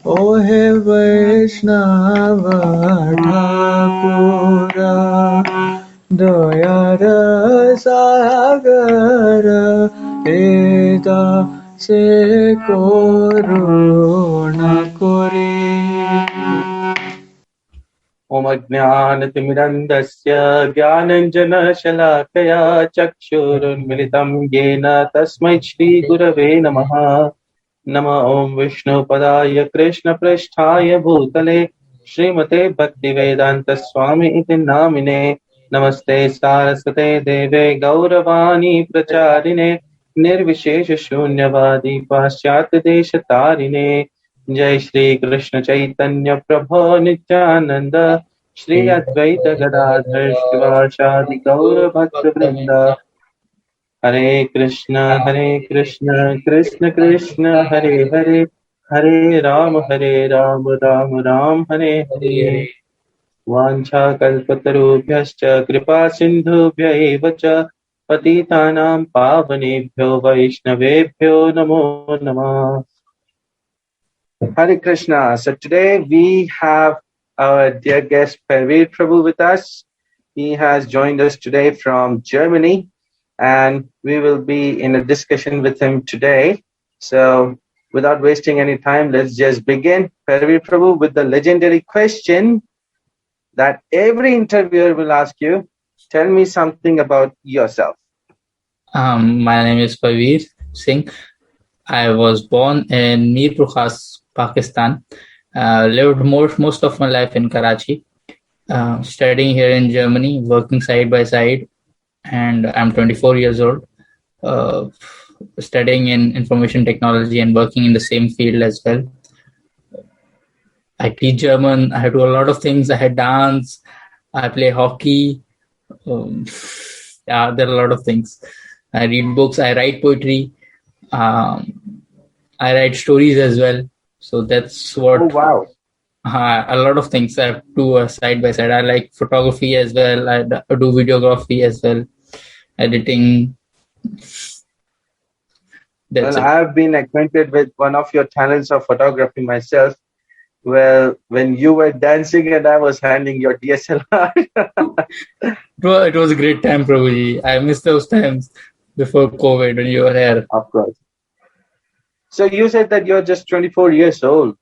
O he Vaishnava Thakura, Dayara Sagara, Eda se Koruna Kori. Om Ajnanatimirandasya Gyananjana Chakshurunmilitam Yena Tasmai Shri Gurave Namaha. Nama Om Vishnu Padaya Krishna Prasthaya Bhutale Srimate Bhaktivedanta Swami iti namine. Namaste Saraswate Deve Gauravani Pracharine Nirvishesha Shunyavadi Paschat Desha Tarine. Jai Shri Krishna Chaitanya Prabhu Nityananda Shri Advaita Gadadhar Shivashadi Gaura Bhakta Vrinda. Hare Krishna, Krishna Krishna, Hare Hare, Hare Ram, Ram Ram, Hare Hare. Vancha kalpatarubhyascha kripa sindhubhya eva cha patitanam pavanebhyo vaishnavebhyo namo namah. Hare Krishna. So today we have our dear guest Perveer Prabhu with us. He has joined us today from Germany, and we will be in a discussion with him today. So without wasting any time, let's just begin, Perveer Prabhu, with the legendary question that every interviewer will ask you. Tell me something about yourself. My name is Perveer Singh. I was born in Mirpur Khas, Pakistan. Lived most of my life in Karachi. Studying here in Germany, working side by side, and I'm 24 years old. Studying in information technology and working in the same field as well. I teach German. I do a lot of things. I dance. I play hockey. There are a lot of things. I read books. I write poetry. I write stories as well. So that's what. Oh, wow. A lot of things I do side by side. I like photography as well. I do videography as well. Editing. Well, I've been acquainted with one of your talents of photography myself. Well, when you were dancing and I was handling your DSLR. It was a great time, Prabhuji. I miss those times before COVID when you were here. Of course. So you said that you're just 24 years old.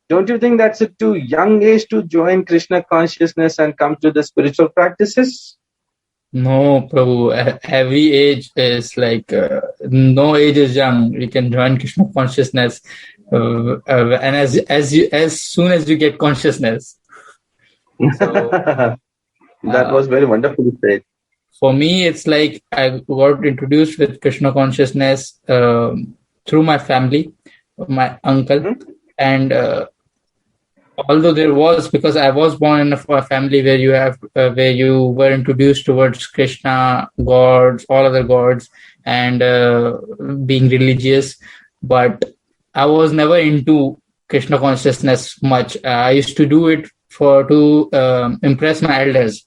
Don't you think that's a too young age to join Krishna consciousness and come to the spiritual practices? No, Prabhu. Every age is like, no age is young. You can join Krishna consciousness. And as soon as you get consciousness. So, that was very wonderfully said. For me, it's like I got introduced with Krishna consciousness through my family, my uncle, and although there was, because I was born in a family where you were introduced towards Krishna, gods, all other gods, and being religious, but I was never into Krishna consciousness much. I used to do it to impress my elders.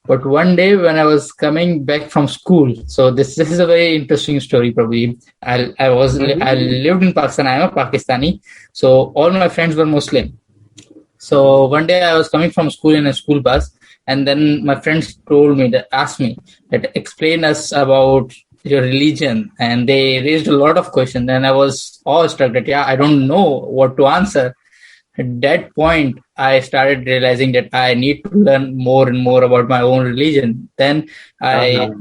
But one day when I was coming back from school, so this is a very interesting story, probably. I lived in Pakistan. I'm a Pakistani, so all my friends were Muslim. So one day I was coming from school in a school bus, and then my friends asked me that explain us about your religion, and they raised a lot of questions, and I was awestruck that I don't know what to answer. At that point, I started realizing that I need to learn more and more about my own religion. Then I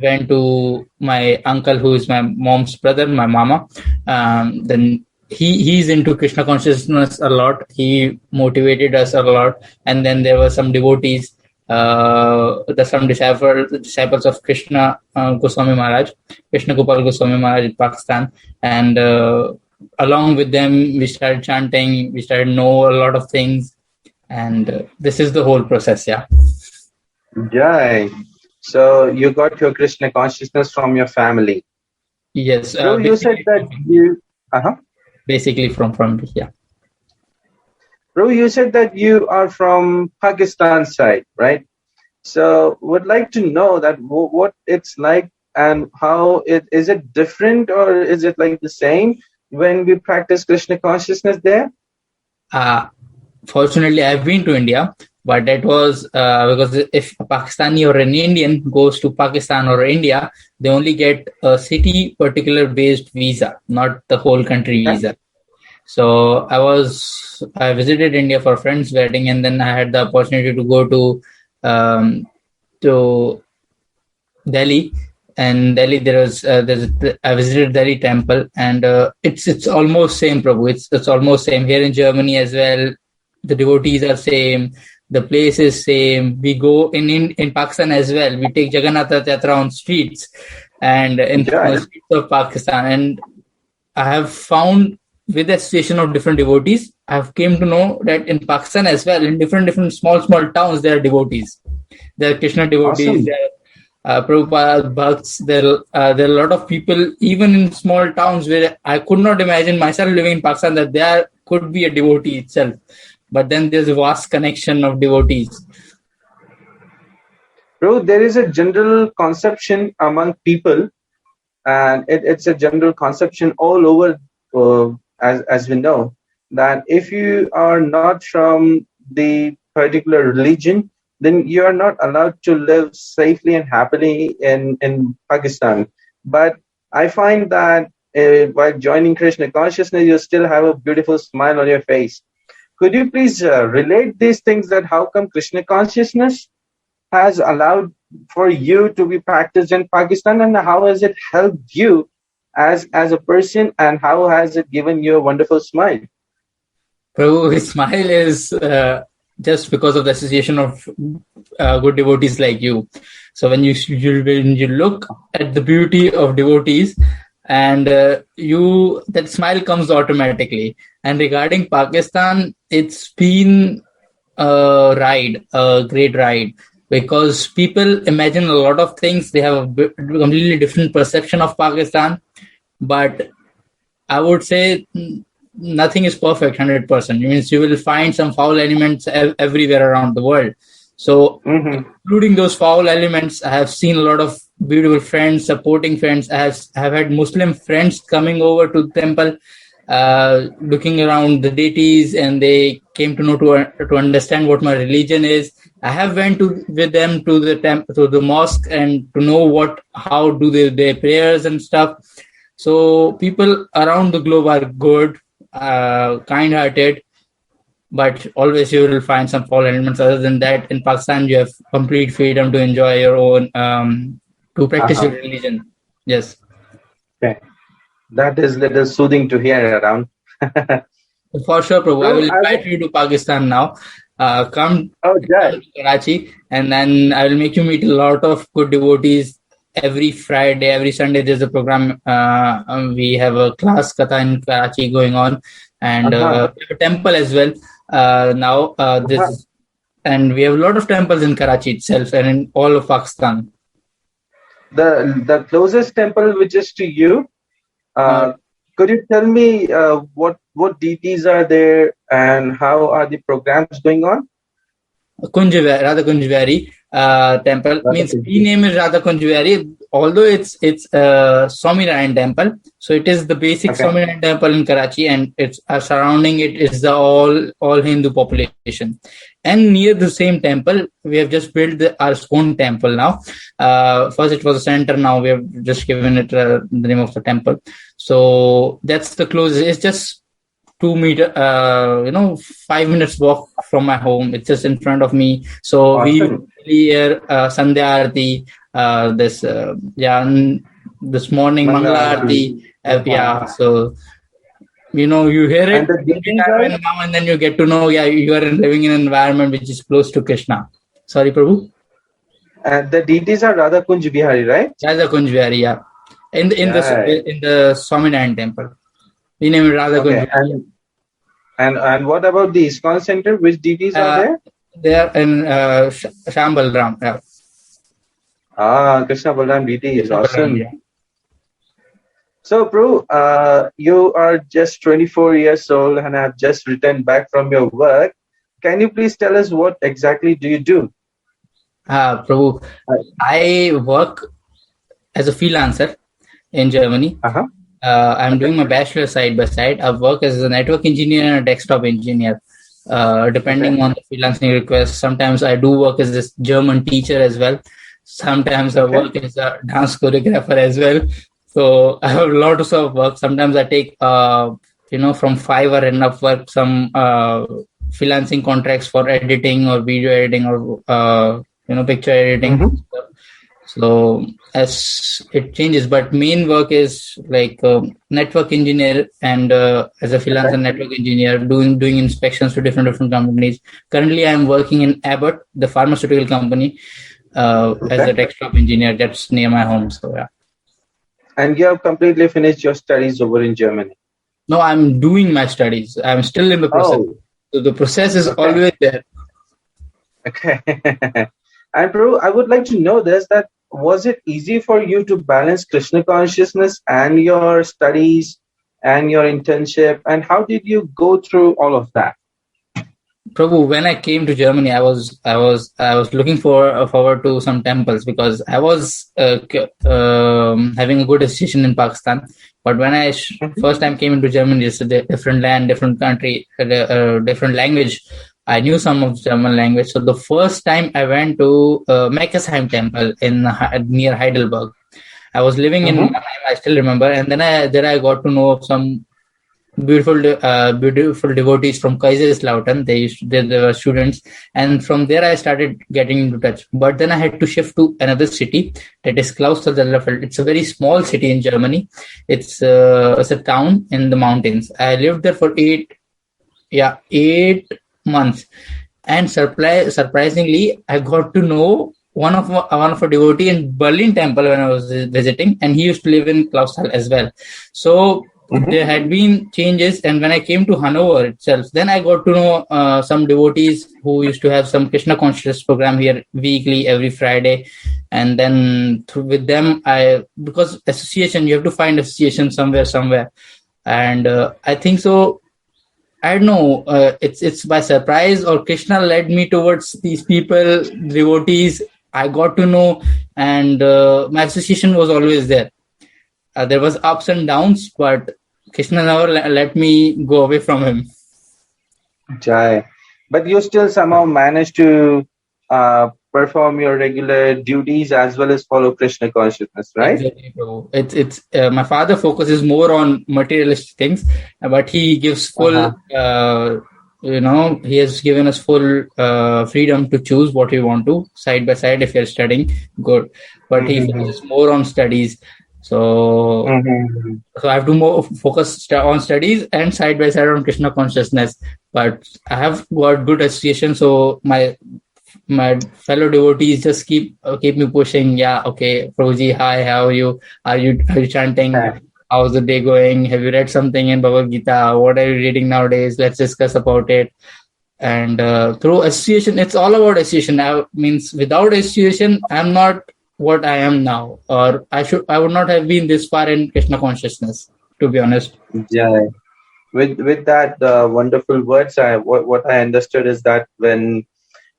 went to my uncle, who is my mom's brother, my mama. Then he's into Krishna consciousness a lot. He motivated us a lot. And then there were some devotees, some disciples of Krishna Goswami Maharaj, Krishna Gopal Goswami Maharaj in Pakistan. And along with them, we started chanting, we started know a lot of things. And this is the whole process, yeah. So you got your Krishna consciousness from your family. Yes. So you said that you... Basically from family, yeah. Bro, you said that you are from Pakistan side, right? So would like to know that what it's like and how is it different, or is it like the same when we practice Krishna consciousness there? Fortunately, I've been to India, but that was because if a Pakistani or an Indian goes to Pakistan or India, they only get a city particular based visa, not the whole country Okay. visa. So I visited India for a friend's wedding, and then I had the opportunity to go to Delhi. And Delhi, I visited Delhi temple, and it's almost same, Prabhu. It's almost same here in Germany as well. The devotees are same. The place is same. We go in Pakistan as well. We take Jagannath Yatra on streets and in Enjoy. the streets of Pakistan. And I have found with the association of different devotees, I have came to know that in Pakistan as well, in different small towns, there are devotees. There are Krishna devotees. Awesome. There are Prabhupada bhakts. There are a lot of people, even in small towns, where I could not imagine myself living in Pakistan that there could be a devotee itself. But then there's a vast connection of devotees. Bro, there is a general conception among people, and it's a general conception all over, as we know, that if you are not from the particular religion, then you are not allowed to live safely and happily in Pakistan. But I find that while joining Krishna consciousness, you still have a beautiful smile on your face. Could you please relate these things, that how come Krishna consciousness has allowed for you to be practiced in Pakistan, and how has it helped you as a person, and how has it given you a wonderful smile? Prabhu, his smile is just because of the association of good devotees like you. So when you look at the beauty of devotees, and that smile comes automatically. And regarding Pakistan, it's been a great ride, because people imagine a lot of things. They have a completely different perception of Pakistan, but I would say nothing is perfect 100%. It means you will find some foul elements everywhere around the world. So, including those foul elements, I have seen a lot of beautiful friends, supporting friends. I have had Muslim friends coming over to the temple, looking around the deities, and they came to know to understand what my religion is. I have went with them to the mosque, and to know how do their prayers and stuff. So people around the globe are good, kind-hearted, but always you will find some foul elements. Other than that, in Pakistan, you have complete freedom to enjoy your own, to practice your religion. Yes. Okay. That is little soothing to hear around. For sure, Prabhu. I will invite you to Pakistan now. Come to Karachi, and then I will make you meet a lot of good devotees. Every Friday, every Sunday, there's a program. We have a class katha in Karachi going on, and we have a temple as well. And we have a lot of temples in Karachi itself and in all of Pakistan. The closest temple which is to you, could you tell me what deities are there, and how are the programs going on? Radha Kunjvari temple means the name is Radha Kunjvari, although it's Swaminarayan temple. So it is the basic Swaminarayan temple in Karachi, and it's surrounding it is the all Hindu population. And near the same temple, we have just built our own temple now. First it was a center, now we have just given it the name of the temple. So that's the closest. It's just 2 meter, 5 minutes walk from my home. It's just in front of me. So we hear Sandhya Aarti, this morning Mangala Aarti. So you hear it every now and then. You get to know, you are living in an environment which is close to Krishna. Sorry, Prabhu. The deities are Radha Kunj Bihari, right? Radha Kunj Bihari, yeah. In the Swaminarayan temple, we name it Radha Kunj Bihari. And what about the ISKCON center? Which deities are there? They are in Shyam Balram. Yeah. Krishna Balram deity is awesome. Yeah. So, Prabhu, you are just 24 years old and have just returned back from your work. Can you please tell us what exactly do you do? Prabhu, I work as a freelancer in Germany. I'm Okay. doing my bachelor side by side. I work as a network engineer and a desktop engineer, Okay. depending on the freelancing request. Sometimes I do work as this German teacher as well. Sometimes I Okay. work as a dance choreographer as well. So I have lots of work. Sometimes I take, from Fiverr and Upwork some freelancing contracts for editing or video editing or picture editing. Mm-hmm. So as it changes, but main work is like network engineer and as a Okay. freelancer network engineer doing inspections to different companies. Currently, I am working in Abbott, the pharmaceutical company, as Okay. a desktop engineer. That's near my home. So yeah. And you have completely finished your studies over in Germany. No, I'm doing my studies. I'm still in the process. Oh, So the process is okay. always there. Okay. And Prabhu, I would like to know this, that was it easy for you to balance Krishna consciousness and your studies and your internship? And how did you go through all of that? Prabhu, when I came to Germany, I was looking forward to some temples because I was having a good association in Pakistan. But when I Mhm. first time came into Germany, it's a different land, different country, different language. I knew some of German language. So the first time I went to Meckesheim Temple in near Heidelberg. I was living in Mhm. Mannheim, I still remember, and then I got to know some beautiful devotees from Kaiserslautern. They were students, and from there I started getting into touch. But then I had to shift to another city, that is Klausthal. It's a very small city in Germany. It's a town in the mountains. I lived there for 8 months, and surprisingly, I got to know one of a devotee in Berlin temple when I was visiting, and he used to live in Clausthal as well. So Mhm. there had been changes, and when I came to Hanover itself, then I got to know some devotees who used to have some Krishna consciousness program here weekly every Friday, and then with them, I because association, you have to find association somewhere, and I think so. I don't know. It's by surprise or Krishna led me towards these people, devotees. I got to know, and my association was always there. There was ups and downs, but Krishna never let me go away from him. Jai. But you still somehow manage to perform your regular duties as well as follow Krishna consciousness, right? Exactly, bro. It's my father focuses more on materialistic things, but he gives full. Uh-huh. He has given us full freedom to choose what we want to side by side. If you're studying, good, but he Mm-hmm. focuses more on studies. So, Mm-hmm. so I have to more focus on studies and side by side on Krishna consciousness. But I have got good association, so my fellow devotees just keep me pushing. Yeah, okay, Prabhuji, hi, how are you? Are you chanting? How's the day going? Have you read something in Bhagavad Gita? What are you reading nowadays? Let's discuss about it. And through association, it's all about association. Means without association, I'm not what I am now, or I would not have been this far in Krishna consciousness. To be honest. Yeah. With that wonderful words, what I understood is that when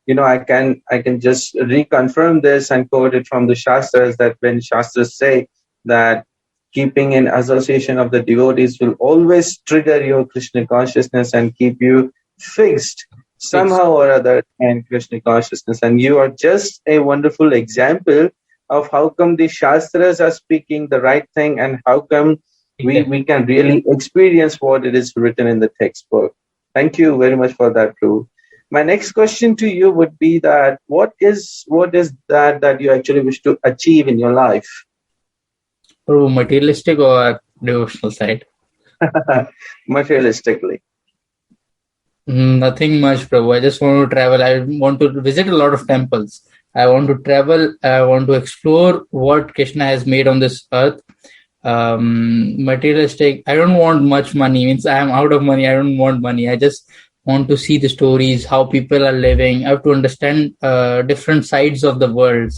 I can just reconfirm this and quote it from the Shastras, that when Shastras say that keeping in association of the devotees will always trigger your Krishna consciousness and keep you fixed Fixed. somehow or other in Krishna consciousness. And you are just a wonderful example of how come the Shastras are speaking the right thing and how come we Exactly. can really experience what it is written in the textbook. Thank you very much for that, Dhruv. My next question to you would be that what is that you actually wish to achieve in your life? Through materialistic or devotional side. Materialistically. Nothing much, Prabhu. I just want to travel. I want to visit a lot of temples. I want to travel. I want to explore what Krishna has made on this earth. Materialistic. I don't want much money. Means I am out of money. I don't want money. I just want to see the stories, how people are living. I have to understand different sides of the world.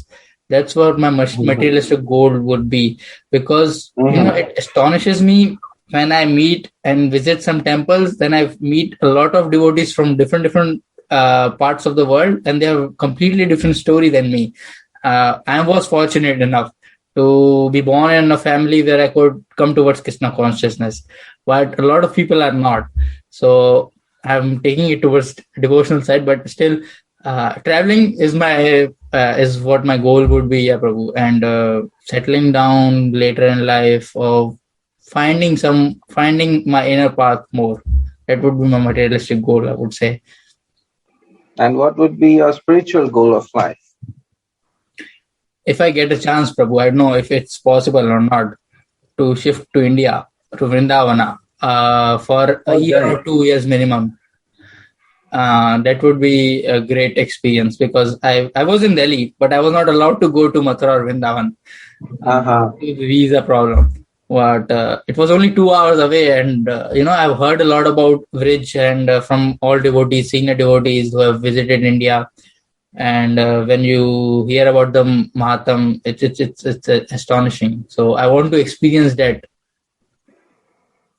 That's what my Mhm. materialistic goal would be, because Mhm. it astonishes me when I meet and visit some temples. Then I meet a lot of devotees from different parts of the world, and they have completely different story than me. I was fortunate enough. to be born in a family where I could come towards Krishna consciousness. But a lot of people are not. So I'm taking it towards devotional side, but still traveling is what my goal would be, yeah, Prabhu. And settling down later in life, or finding my inner path more. That would be my materialistic goal, I would say. And what would be your spiritual goal of life? If I get a chance, Prabhu, I don't know if it's possible or not, to shift to India, to Vrindavana, for a year or 2 years minimum. That would be a great experience, because I was in Delhi, but I was not allowed to go to Mathura or Vrindavan. Visa problem. But it was only 2 hours away, and I've heard a lot about Vrij, and from all devotees, senior devotees who have visited India. And when you hear about the Mahatam, it's astonishing. So I want to experience that.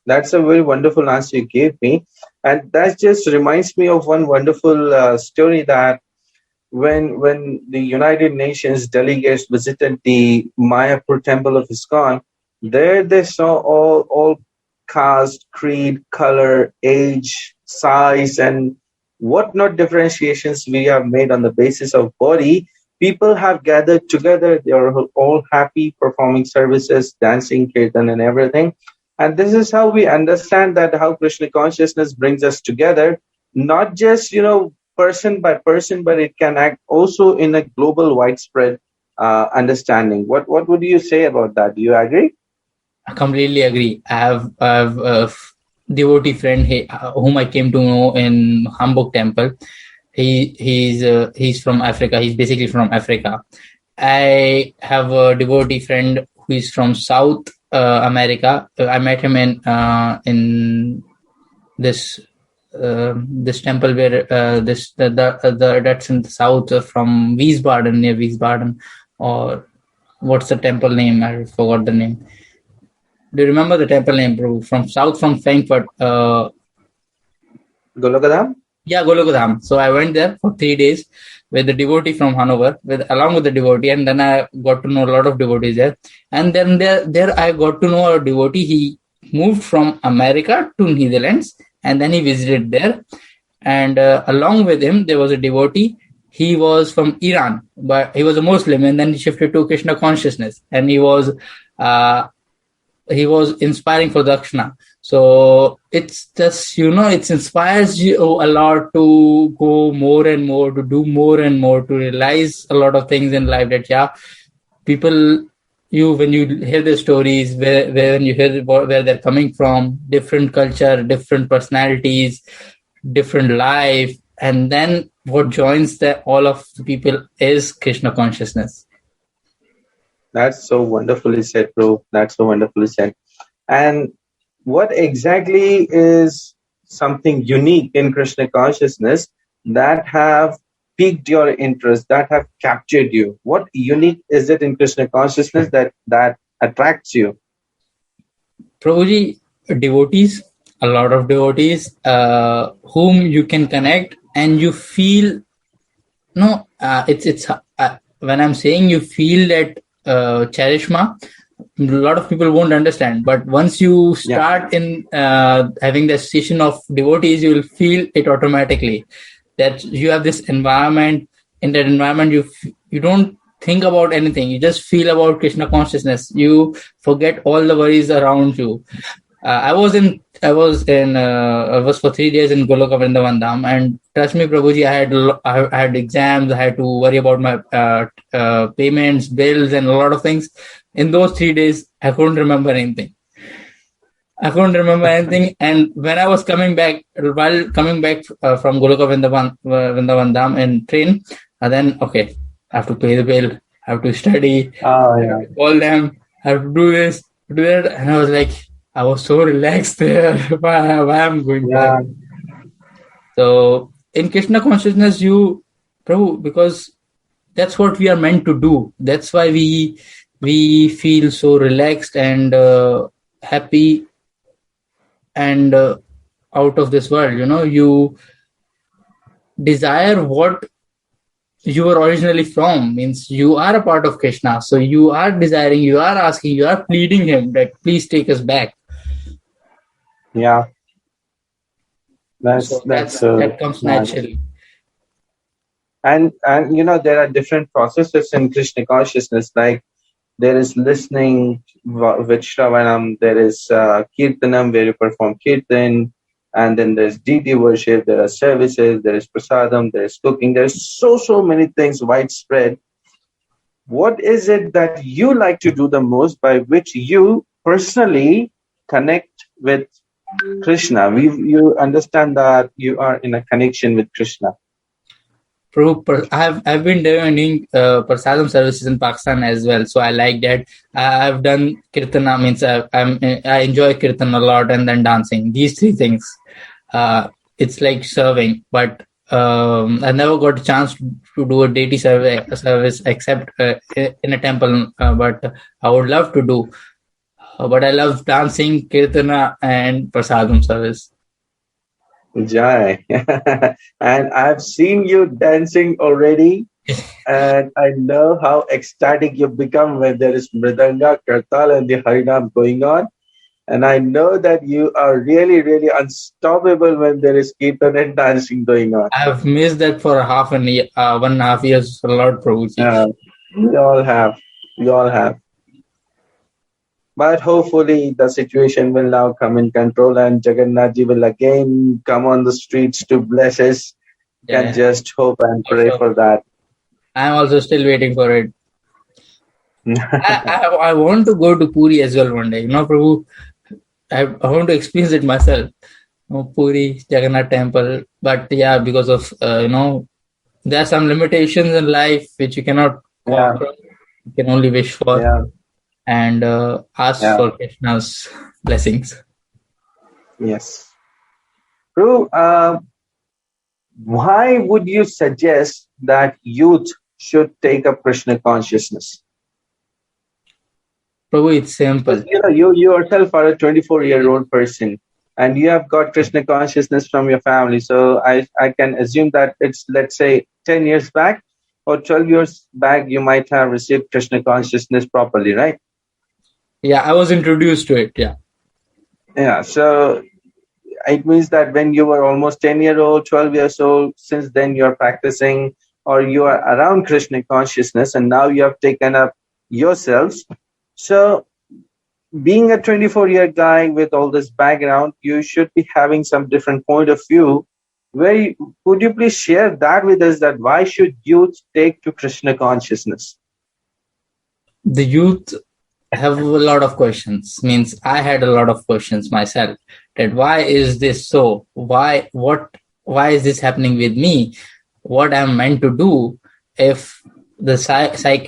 That's a very wonderful answer you gave me. And that just reminds me of one wonderful story, that when the United Nations delegates visited the Mayapur temple of ISKCON, there they saw all caste, creed, color, age, size, and what not differentiations we have made on the basis of body. People have gathered together. They are all happy, performing services, dancing, kirtan, and everything. And this is how we understand that how Krishna consciousness brings us together, not just, person by person, but it can act also in a global widespread understanding. What would you say about that? Do you agree? I completely agree. I have a devotee friend whom I came to know in Hamburg temple. He's from Africa. He's basically from Africa. I have a devotee friend who is from South America. I met him in this temple where that's in the south, from Wiesbaden, near Wiesbaden, or what's the temple name? I forgot the name. Do you remember the temple name, bro? From Frankfurt. Golokadham? Yeah, Golokadham. So I went there for 3 days with the devotee from Hanover, along with the devotee, and then I got to know a lot of devotees there. And then there I got to know a devotee. He moved from America to Netherlands, and then he visited there. And along with him, there was a devotee. He was from Iran, but he was a Muslim, and then he shifted to Krishna consciousness, and he was inspiring for Dakshina. So it's just, it inspires you a lot to go more and more, to do more and more, to realize a lot of things in life that, people, when you hear their stories, when you hear where they're coming from, different culture, different personalities, different life, and then what joins all of the people is Krishna consciousness. That's so wonderfully said, bro. That's so wonderfully said. And what exactly is something unique in Krishna consciousness that have piqued your interest, that have captured you? What unique is it in Krishna consciousness that attracts you? Prabhuji, devotees, a lot of devotees whom you can connect, and you feel, it's when I'm saying you feel that charishma, a lot of people won't understand, but once you start in having the session of devotees, you will feel it automatically, that you have this environment. In that environment, you don't think about anything, you just feel about Krishna consciousness. You forget all the worries around you. I was for 3 days in Goloka Vrindavan Dham, and trust me, Prabhuji, I had exams, I had to worry about my payments, bills, and a lot of things. In those 3 days, I couldn't remember anything. And when I was coming back, from Goloka Vrindavan Dham in train, then okay, I have to pay the bill, I have to study, I have to call them, I have to do this, do that, and I was like, I was so relaxed there. Why I'm going back? So in Krishna consciousness, Prabhu, because that's what we are meant to do. That's why we feel so relaxed and happy and out of this world. You desire what you were originally from, means you are a part of Krishna. So you are desiring, you are asking, you are pleading him that please take us back. Yeah, So that's that comes nice. naturally. And there are different processes in Krishna consciousness. Like there is listening with Shravanam, there is Kirtanam where you perform Kirtan, and then there's deity worship, there are services, there is Prasadam, there is cooking, there's so many things widespread. What is it that you like to do the most by which you personally connect with Krishna? You understand that you are in a connection with Krishna. I've been doing prasadam services in Pakistan as well, so I like that. I've done kirtana, means I enjoy kirtan a lot, and then dancing. These three things, it's like serving. But I never got a chance to do a deity service except in a temple. But I would love to do. But I love dancing, kirtana, and prasadam service. Jai. And I've seen you dancing already, and I know how ecstatic you become when there is Mridanga, Kartal, and the Harinam going on. And I know that you are really, really unstoppable when there is Kirtan and dancing going on. I've missed that for 1.5 years a lot, Prabhuji. We all have. We all have. But hopefully the situation will now come in control and Jagannath ji will again come on the streets to bless us. Can just hope and pray for that. I'm also still waiting for it. I want to go to Puri as well one day. Prabhu, I want to experience it myself. Puri, Jagannath temple. But yeah, because of, there are some limitations in life which you cannot conquer. You can only wish for and ask for Krishna's blessings. Yes. Prabhu, why would you suggest that youth should take up Krishna consciousness? Prabhu, it's simple. You yourself are a 24-year-old person and you have got Krishna consciousness from your family. So I can assume that it's, let's say, 10 years back or 12 years back, you might have received Krishna consciousness properly, right? Yeah, I was introduced to it, yeah. Yeah, so it means that when you were almost 10 years old, 12 years old, since then you're practicing or you are around Krishna consciousness and now you have taken up yourselves. So being a 24-year guy with all this background, you should be having some different point of view. Could you please share that with us, that why should youth take to Krishna consciousness? The youth have a lot of questions. Means I had a lot of questions myself. That why is this so? Why is this happening with me? What I'm meant to do? If the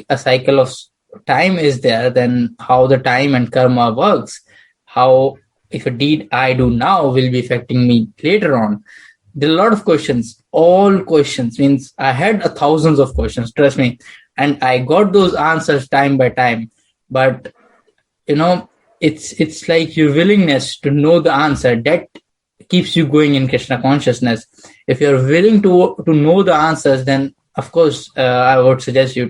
a cycle of time is there, then how the time and karma works? How if a deed I do now will be affecting me later on? There are a lot of questions. All questions, means I had thousands of questions. Trust me, and I got those answers time by time. But it's like your willingness to know the answer that keeps you going in Krishna consciousness. If you're willing to know the answers, then of course I would suggest you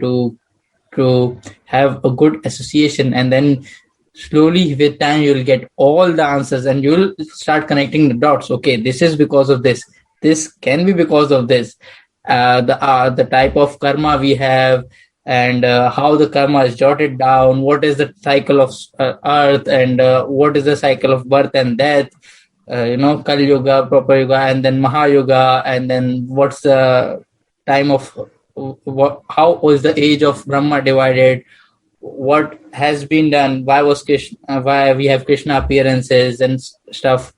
to have a good association, and then slowly with time you'll get all the answers and you'll start connecting the dots. Okay, this is because of this. This can be because of this. The type of karma we have, and how the karma is jotted down, what is the cycle of earth, and what is the cycle of birth and death, Kali Yuga, Proper Yuga, and then Maha-yuga, and then what's the time of, how was the age of Brahma divided, what has been done, why we have Krishna appearances and stuff.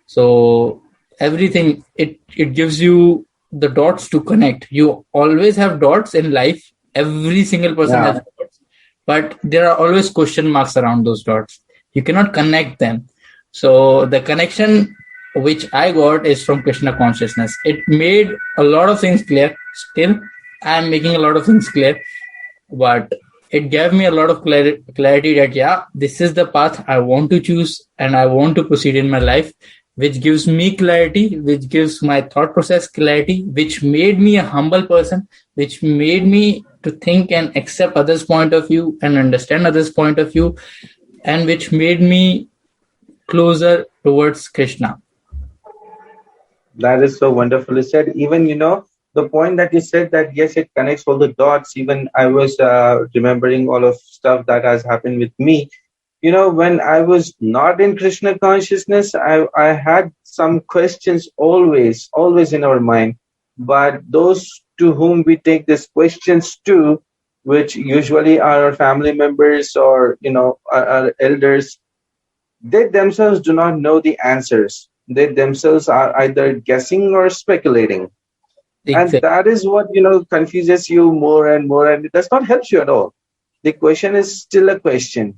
So everything, it gives you the dots to connect. You always have dots in life. Every single person has dots, but there are always question marks around those dots. You cannot connect them. So the connection which I got is from Krishna consciousness. It made a lot of things clear. Still, I'm making a lot of things clear, but it gave me a lot of clarity that, yeah, this is the path I want to choose and I want to proceed in my life. which gives me clarity, which gives my thought process clarity, which made me a humble person, which made me to think and accept others' point of view and understand others' point of view, and which made me closer towards Krishna. That is so wonderfully said. Even, the point that you said that, yes, it connects all the dots. Even I was remembering all of stuff that has happened with me. When I was not in Krishna consciousness, I had some questions always in our mind. But those to whom we take these questions to, which usually are our family members or, our elders, they themselves do not know the answers. They themselves are either guessing or speculating. And Exactly. that is what, confuses you more and more, and it does not help you at all. The question is still a question.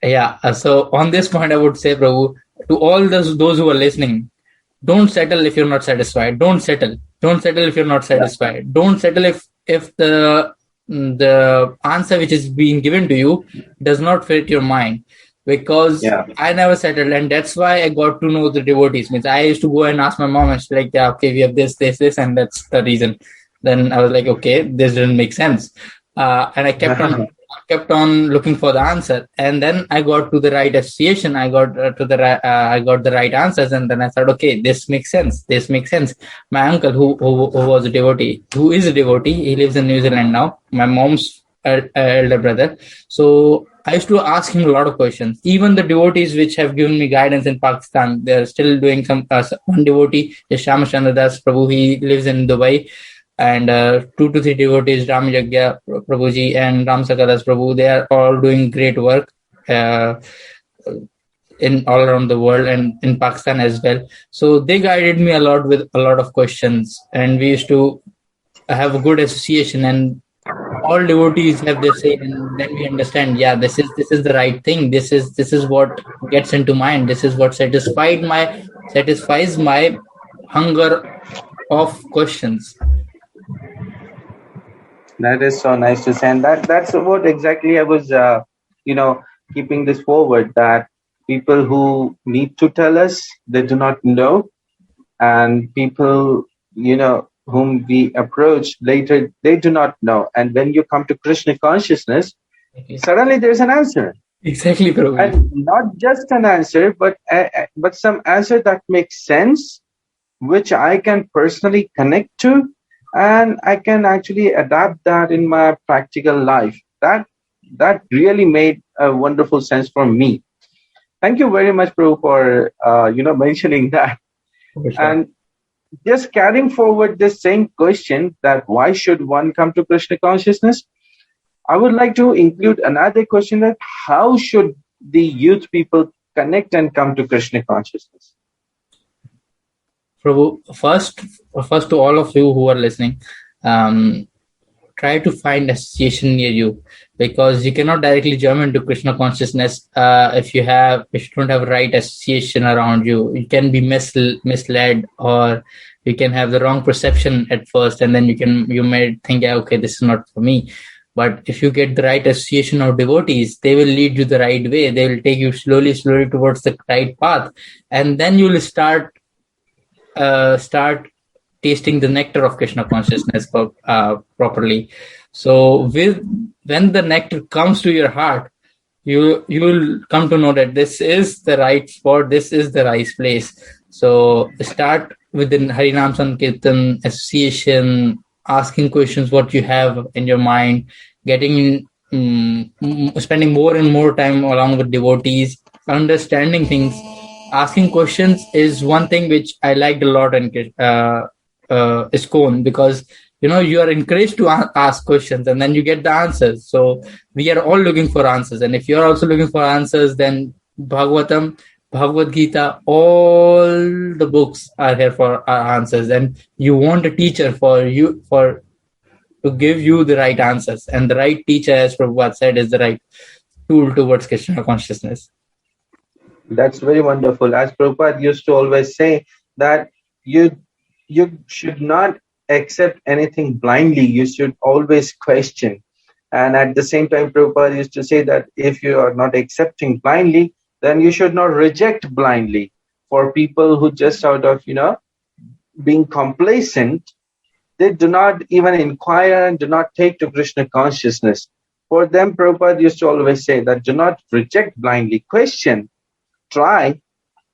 Yeah. So on this point, I would say, Prabhu, to all those who are listening, don't settle if you're not satisfied. Don't settle. Don't settle if you're not Yeah. satisfied. Don't settle if the answer which is being given to you does not fit your mind. Because Yeah. I never settled, and that's why I got to know the devotees. Means I used to go and ask my mom, and she's like, "Yeah, okay, we have this, and that's the reason." Then I was like, "Okay, this doesn't make sense," and I kept on looking for the answer, and then I got to the right association. I got I got the right answers, and then I thought, okay, this makes sense. This makes sense. My uncle, who was a devotee, who is a devotee, he lives in New Zealand now. My mom's elder brother. So I used to ask him a lot of questions. Even the devotees which have given me guidance in Pakistan, they're still doing some. One devotee is Shama Chandra Das Prabhu. He lives in Dubai, and 2 to 3 devotees, Ram Yagya Prabhuji and Ram Sakadas Prabhu, they are all doing great work in all around the world and in Pakistan as well. So they guided me a lot with a lot of questions, and we used to have a good association, and all devotees have their say, and then we understand, yeah, this is the right thing. This is what gets into mind. This is what satisfies my hunger of questions. That is so nice to say. And that's what exactly I was, you know, keeping this forward, that people who need to tell us, they do not know. And people, whom we approach later, they do not know. And when you come to Krishna consciousness, suddenly there's an answer. Exactly, Prabhu. And not just an answer, but some answer that makes sense, which I can personally connect to, and I can actually adapt that in my practical life. That really made a wonderful sense for me. Thank you very much, Prabhu, for mentioning that. For sure. And just carrying forward this same question, that why should one come to Krishna consciousness? I would like to include another question, that how should the youth people connect and come to Krishna consciousness? Prabhu, first to all of you who are listening, try to find association near you, because you cannot directly jump into Krishna consciousness if you don't have right association around you. You can be misled, or you can have the wrong perception at first, and then you may think, yeah, okay, this is not for me. But if you get the right association of devotees, they will lead you the right way. They will take you slowly towards the right path, and then you will start tasting the nectar of Krishna consciousness properly. So when the nectar comes to your heart, you will come to know that this is the right spot, this is the right place. So start with the Harinam Sankirtan association, asking questions what you have in your mind, spending more and more time along with devotees, understanding things. Asking questions is one thing which I liked a lot in ISKCON, because you are encouraged to ask questions, and then you get the answers. So we are all looking for answers, and if you are also looking for answers, then Bhagavatam, Bhagavad Gita, all the books are here for our answers, and you want a teacher to give you the right answers, and the right teacher, as Prabhupada said, is the right tool towards Krishna consciousness. That's very wonderful. As Prabhupada used to always say, that you should not accept anything blindly. You should always question. And at the same time, Prabhupada used to say that if you are not accepting blindly, then you should not reject blindly. for people who just out of, being complacent, they do not even inquire and do not take to Krishna consciousness. For them, Prabhupada used to always say that do not reject blindly, question, try,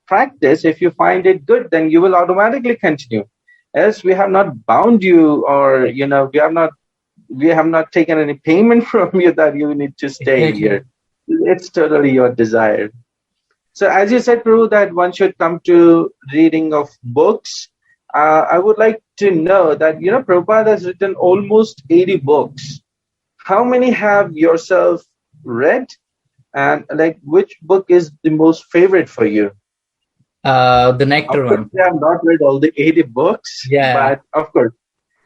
practice. If you find it good, then you will automatically continue. Else we have not bound you, or we have not taken any payment from you that you need to stay here. It's totally your desire. So as you said, Prabhu, that one should come to reading of books. I would like to know that, Prabhupada has written almost 80 books. How many have yourself read? And like, which book is the most favorite for you? The Nectar one. I have not read all the 80 books, but of course,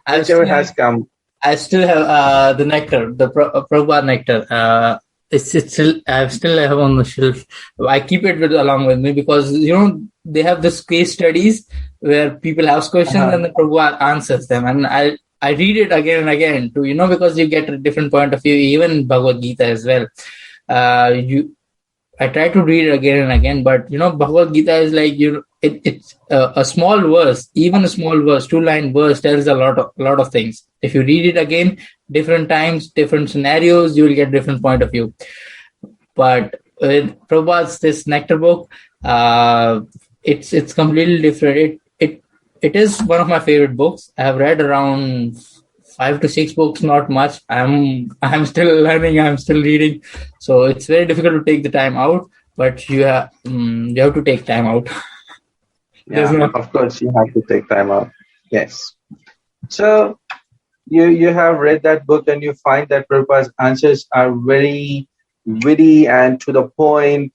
whichever has come. I still have the Nectar, the Prabhupada Nectar. It's still I still have on the shelf. I keep it along with me because they have this case studies where people ask questions and the Prabhupada answers them, and I read it again and again to because you get a different point of view. Even Bhagavad Gita as well. I try to read it again and again, but Bhagavad Gita is like it's a small verse, even a small verse, 2-line verse tells a lot of things. If you read it again, different times, different scenarios, you will get different point of view. But with Prabhupada's this Nectar book, it's completely different. It is one of my favorite books. I have read around 5 to 6 books, not much. I'm still learning. I'm still reading, so it's very difficult to take the time out. But you have to take time out. Of course, you have to take time out. Yes. So you have read that book and you find that Prabhupada's answers are very witty and to the point,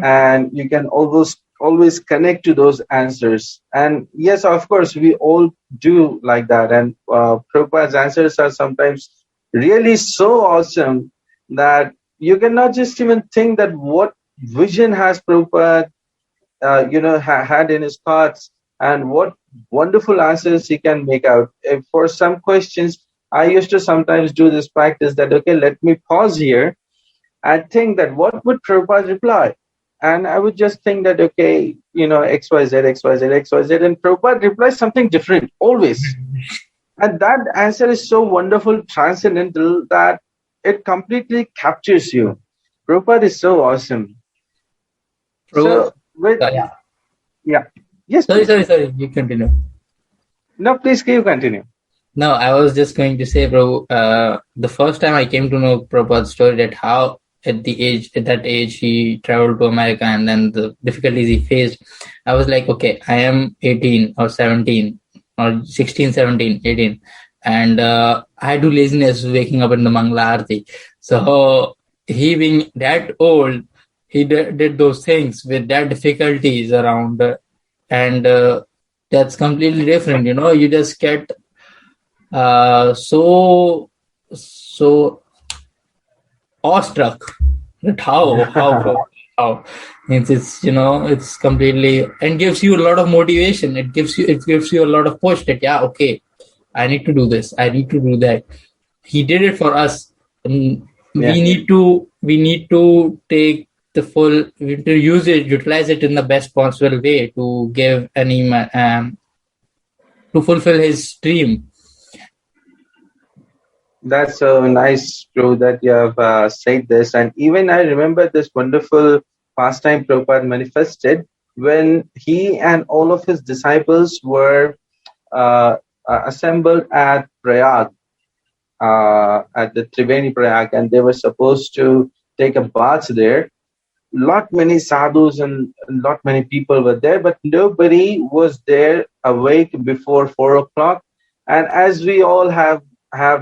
and you can always connect to those answers. And yes, of course, we all do like that. And Prabhupada's answers are sometimes really so awesome that you cannot just even think that what vision has Prabhupada, had in his thoughts, and what wonderful answers he can make out. For some questions, I used to sometimes do this practice that, okay, let me pause here and think that what would Prabhupada reply? And I would just think that, okay, XYZ, XYZ, XYZ, and Prabhupada replies something different, always. And that answer is so wonderful, transcendental, that it completely captures you. Prabhupada is so awesome. Yes. Sorry. You continue. No, please, can you continue? No, I was just going to say, bro, the first time I came to know Prabhupada's story, that how at that age he traveled to America and then the difficulties he faced, I was like, okay, I am 18 or 17 or 16, 17, 18, and I do laziness waking up in the Mangala Aarti. So he being that old, he did those things with that difficulties around, and that's completely different. You just get so awestruck at how means it's completely, and gives you a lot of motivation. It gives you a lot of push that okay, I need to do this, I need to do that. He did it for us, and we need to take the full, we need to utilize it in the best possible way to give to fulfill his dream. That's so nice, Prabhu, that you have said this. And even I remember this wonderful pastime Prabhupada manifested when he and all of his disciples were assembled at Prayag, at the Triveni Prayag, and they were supposed to take a bath there. Lot many sadhus and lot many people were there, but nobody was there awake before 4 o'clock. And as we all have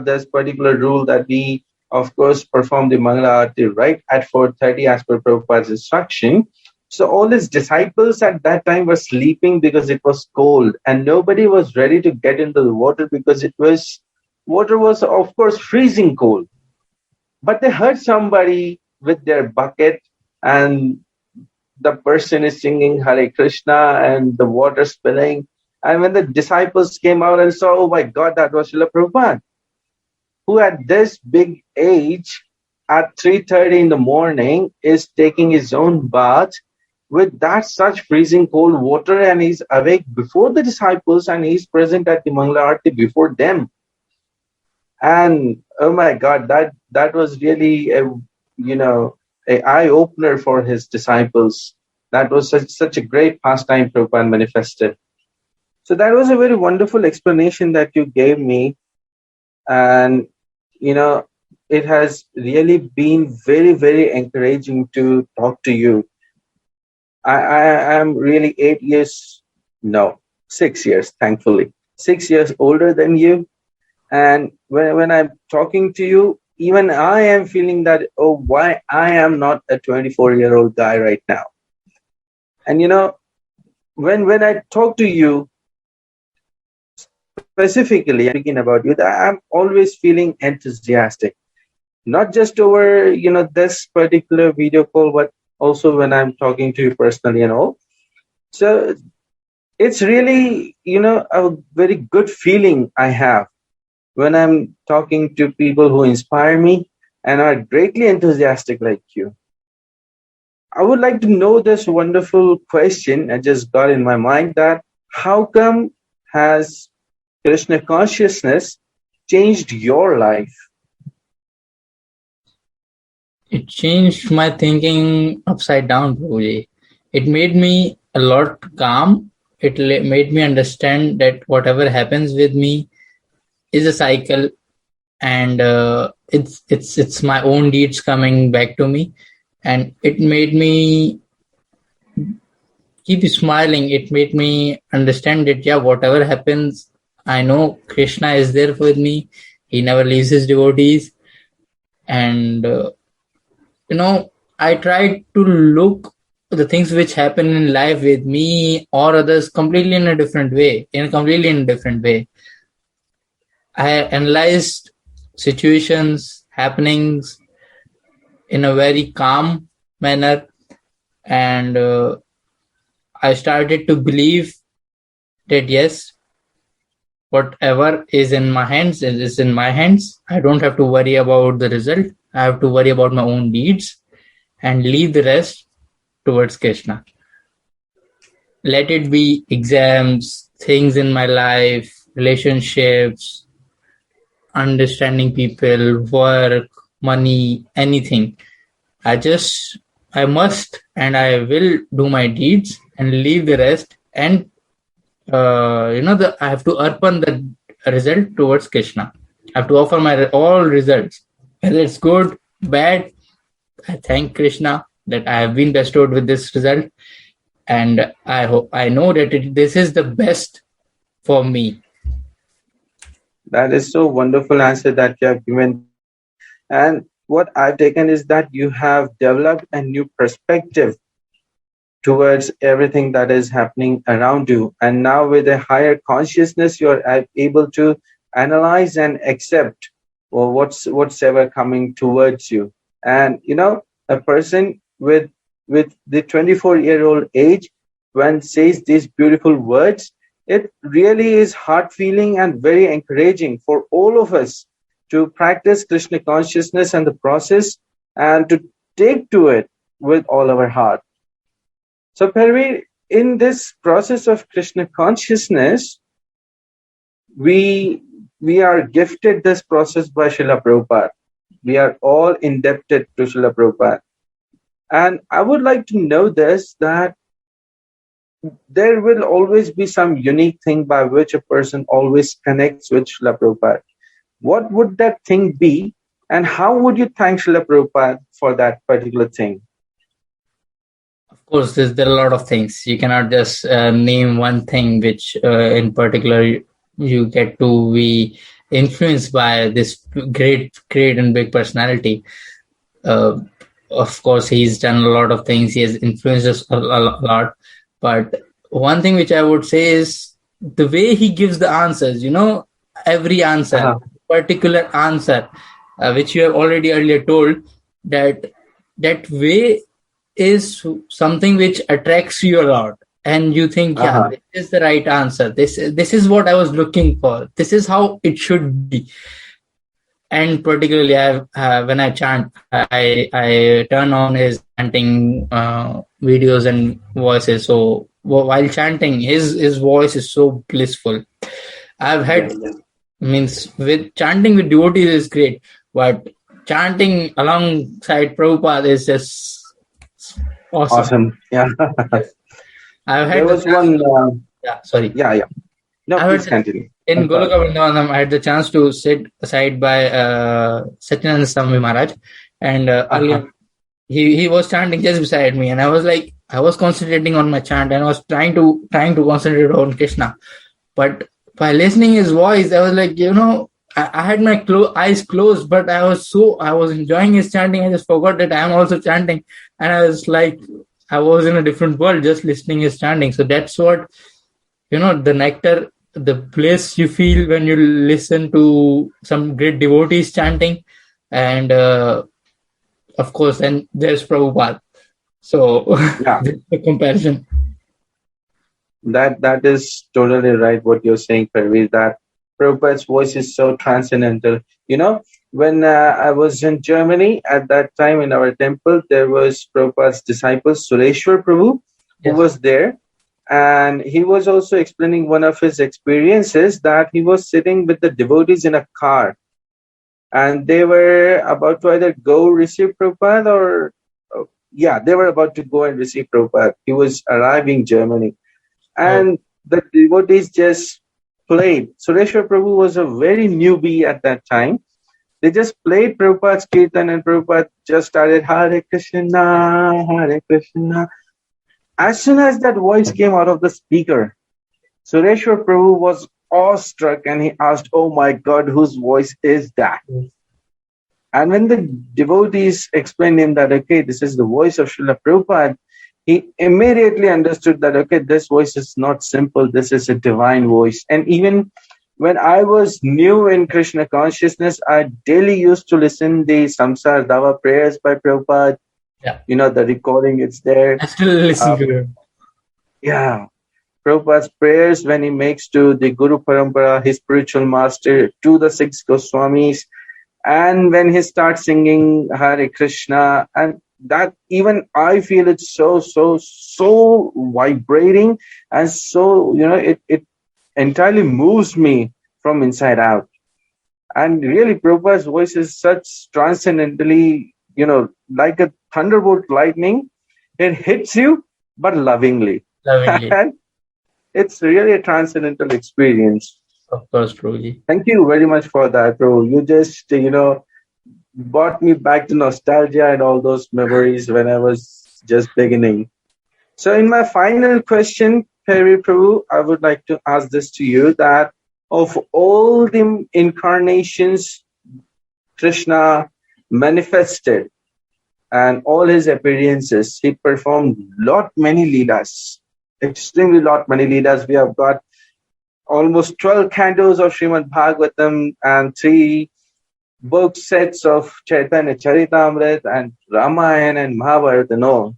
this particular rule that we, of course, perform the Mangala Aarti right at 4:30 as per Prabhupada's instruction. So all his disciples at that time were sleeping because it was cold, and nobody was ready to get into the water because water was, of course, freezing cold. But they heard somebody with their bucket, and the person is singing Hare Krishna and the water spilling. And when the disciples came out and saw, oh my God, that was Srila Prabhupada, who at this big age, at 3:30 in the morning, is taking his own bath with that such freezing cold water, and he's awake before the disciples, and he's present at the Mangala Arati before them. And oh my God, that was really a eye opener for his disciples. That was such a great pastime Prabhupada manifested. So that was a very wonderful explanation that you gave me, and it has really been very, very encouraging to talk to you. I am really 6 years, thankfully, 6 years older than you. And when I'm talking to you, even I am feeling that, oh, why I am not a 24-year-old guy right now. And when I talk to you, specifically speaking about you, that I'm always feeling enthusiastic, not just over this particular video call, but also when I'm talking to you personally and all. So it's really a very good feeling I have when I'm talking to people who inspire me and are greatly enthusiastic like you. I would like to know this wonderful question I just got in my mind, that how come has Krishna consciousness changed your life? It changed my thinking upside down, Prabhuji. It made me a lot calm. It made me understand that whatever happens with me is a cycle, and it's my own deeds coming back to me. And it made me keep smiling. It made me understand that, yeah, whatever happens, I know Krishna is there with me. He never leaves his devotees. And, I tried to look the things which happen in life with me or others completely in a different way, I analyzed situations, happenings in a very calm manner, and I started to believe that yes, whatever is in my hands is in my hands. I don't have to worry about the result. I have to worry about my own deeds and leave the rest towards Krishna. Let it be exams, things in my life, relationships, understanding people, work, money, anything. I must and I will do my deeds and leave the rest. And I have to arpan the result towards Krishna. I have to offer my all results, whether it's good, bad. I thank Krishna that I have been bestowed with this result, and I know that this is the best for me. That is so wonderful answer that you have given. And what I've taken is that you have developed a new perspective towards everything that is happening around you. And now with a higher consciousness, you're able to analyze and accept whatsoever coming towards you. And a person with the 24-year-old age, when says these beautiful words, it really is heart feeling and very encouraging for all of us to practice Krishna consciousness and the process, and to take to it with all our heart. So Perveer, in this process of Krishna consciousness, we are gifted this process by Srila Prabhupada. We are all indebted to Srila Prabhupada. And I would like to know this, that there will always be some unique thing by which a person always connects with Srila Prabhupada. What would that thing be, and how would you thank Srila Prabhupada for that particular thing? Of course, there are a lot of things. You cannot just name one thing which in particular you get to be influenced by this great and big personality. Of course, he's done a lot of things. He has influenced us a lot. But one thing which I would say is the way he gives the answers, every answer, particular answer, which you have already earlier told, that way is something which attracts you a lot. And you think, yeah, this is the right answer. This is what I was looking for. This is how it should be. And particularly, when I chant, I turn on his chanting videos and voices. So while chanting, his voice is so blissful. I've Yeah, had yeah. means with chanting with devotees is great, but chanting alongside Prabhupada is just awesome. Awesome. Yeah. Yes. I've There had the was chance one. to, yeah, sorry. Yeah, yeah. No, I've please had continue. in I'm sorry. Goloka Vrindavanam, I had the chance to sit aside by Satyananda Swami Maharaj, and Uh-huh. earlier he was chanting just beside me, and I was like, I was concentrating on my chant, and I was trying to concentrate on Krishna, but by listening his voice, I was like, I had my eyes closed, but I was enjoying his chanting. I just forgot that I am also chanting, and I was like, I was in a different world just listening his chanting. So that's what the nectar, the bliss you feel when you listen to some great devotees chanting, and of course, then there's Prabhupada. So Yeah, that's the comparison. that is totally right. What you're saying, Perveer. That Prabhupada's voice is so transcendental. When I was in Germany at that time in our temple, there was Prabhupada's disciple Sureshwar Prabhu who Yes. was there, and he was also explaining one of his experiences that he was sitting with the devotees in a car, and they were about to either go receive Prabhupada or yeah, they were about to go and receive Prabhupada. He was arriving Germany, Oh, and the devotees just played. Sureshwar Prabhu was a very newbie at that time. They just played Prabhupada's Kirtan, and Prabhupada just started Hare Krishna, Hare Krishna. As soon as that voice came out of the speaker, Sureshwar Prabhu was awestruck and he asked, "Oh my God, whose voice is that?" And when the devotees explained him that, okay, this is the voice of Srila Prabhupada, he immediately understood that, okay, this voice is not simple, this is a divine voice. And even when I was new in Krishna consciousness, I daily used to listen the Samsar Dava prayers by Prabhupada. yeah. The recording, it's there. I still listen Uh, to him. yeah, Prabhupada's prayers when he makes to the Guru Parampara, his spiritual master, to the six Goswamis, and when he starts singing Hare Krishna, and that even I feel it's so vibrating, and so it entirely moves me from inside out. And really Prabhupada's voice is such transcendentally, like a thunderbolt lightning. It hits you but lovingly. Lovingly, And it's really a transcendental experience. of course, truly. Thank you very much for that, bro. You just, brought me back to nostalgia and all those memories when I was just beginning. So, in my final question, Perveer Prabhu, I would like to ask this to you that of all the incarnations Krishna manifested and all his appearances, he performed many leelas, extremely many leelas. We have got almost 12 cantos of Srimad Bhagavatam and 3 book sets of Chaitanya Charitamrita and Ramayana and Mahabharata and all.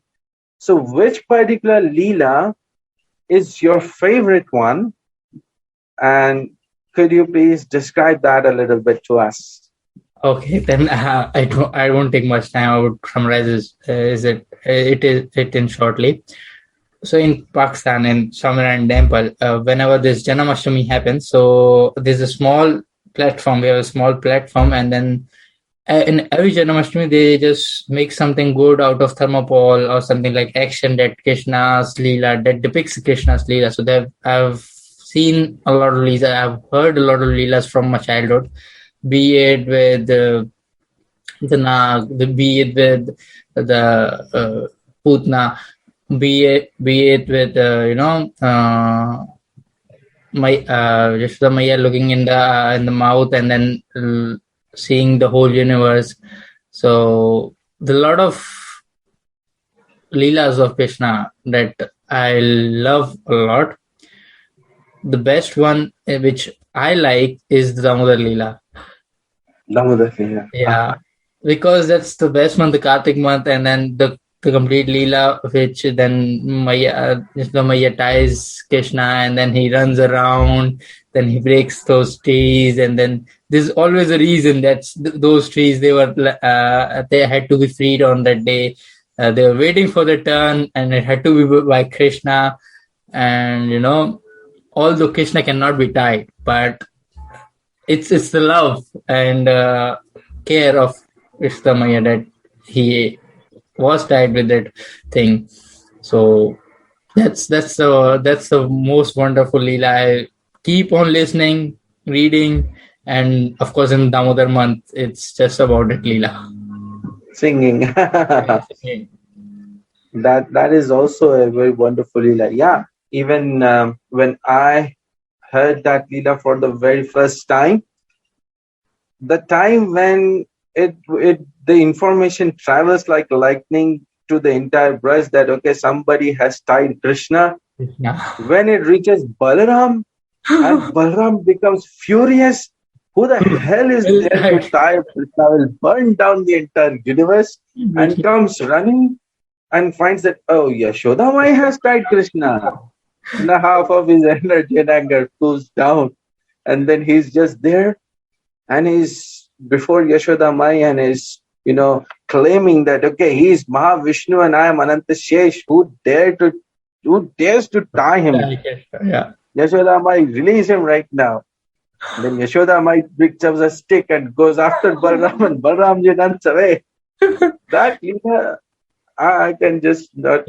So which particular Leela is your favorite one? And could you please describe that a little bit to us? Okay, then I won't take much time. I would summarize it in shortly. So in Pakistan, in Swaminarayan Temple, whenever this Janmashtami happens, so there's a small platform. We have a small platform, and then in every Janmashtami, they just make something good out of thermopole or something like action that Krishna's Leela, that depicts Krishna's Leela. So I've seen a lot of Leelas. I've heard a lot of Leelas from my childhood, be it with the Nag, be it with the Putna, be it with my just the Maya looking in the mouth and then seeing the whole universe. So the lot of Leelas of Krishna that I love a lot. The best one which I like is the Damodar Leela. Damodar Leela. Yeah, because that's the best month, the Kartik month, and then the complete Leela, which then the Maya ties Krishna, and then he runs around, then he breaks those trees, and then there's always a reason that those trees, they had to be freed on that day. They were waiting for the turn, and it had to be by Krishna. And although Krishna cannot be tied, but it's the love and care of Krishna Maya that he was tied with that thing. So that's the most wonderful Leela. I keep on listening, reading, and of course in Damodar month, it's just about it, Leela. Singing. That is also a very wonderful Leela. Yeah, even when I heard that Leela for the very first time, the time when the information travels like lightning to the entire brush that okay, somebody has tied Krishna. When it reaches Balaram, and Balaram becomes furious. Who the hell is there to tie Krishna? Will burn down the entire universe, and comes running and finds that oh, Yashoda Mai has tied Krishna. And half of his energy and anger goes down, and then he's just there, and he's before Yashoda Mai, and is claiming that okay, he's Mahavishnu and I am Ananta Shesh. Who dares to tie him? Yeah. Yashoda Mai, release him right now. And then Yashoda Mai picks up a stick and goes after Balram, and Balram runs away. That I can just not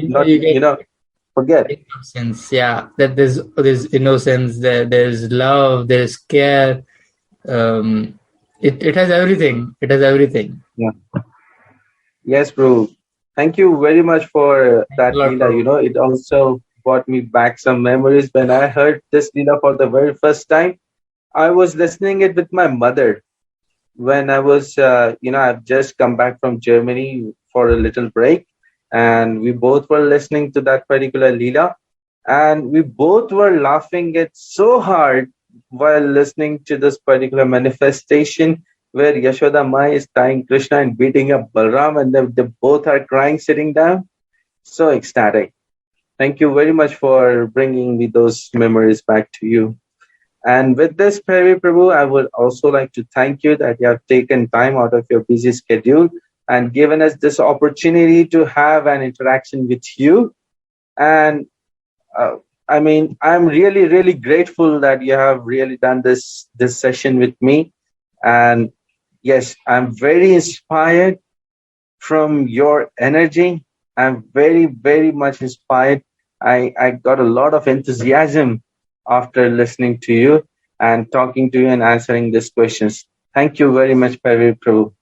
forget. Innocence, yeah. That there's innocence, there's love, there's care. It has everything. It has everything. Yeah. Yes, bro. Thank you very much for that, Leela. It also brought me back some memories. When I heard this Leela for the very first time, I was listening it with my mother. When I was, I've just come back from Germany for a little break, and we both were listening to that particular Leela, and we both were laughing it so hard while listening to this particular manifestation where Yashoda Mai is tying Krishna and beating up Balram, and they both are crying sitting down. So ecstatic. Thank you very much for bringing me those memories back to you. And with this, Perveer Prabhu, I would also like to thank you that you have taken time out of your busy schedule and given us this opportunity to have an interaction with you. And I'm really, really grateful that you have really done this session with me. And yes, I'm very inspired from your energy. I'm very, very much inspired. I got a lot of enthusiasm after listening to you and talking to you and answering these questions. Thank you very much, Perveer Prabhu.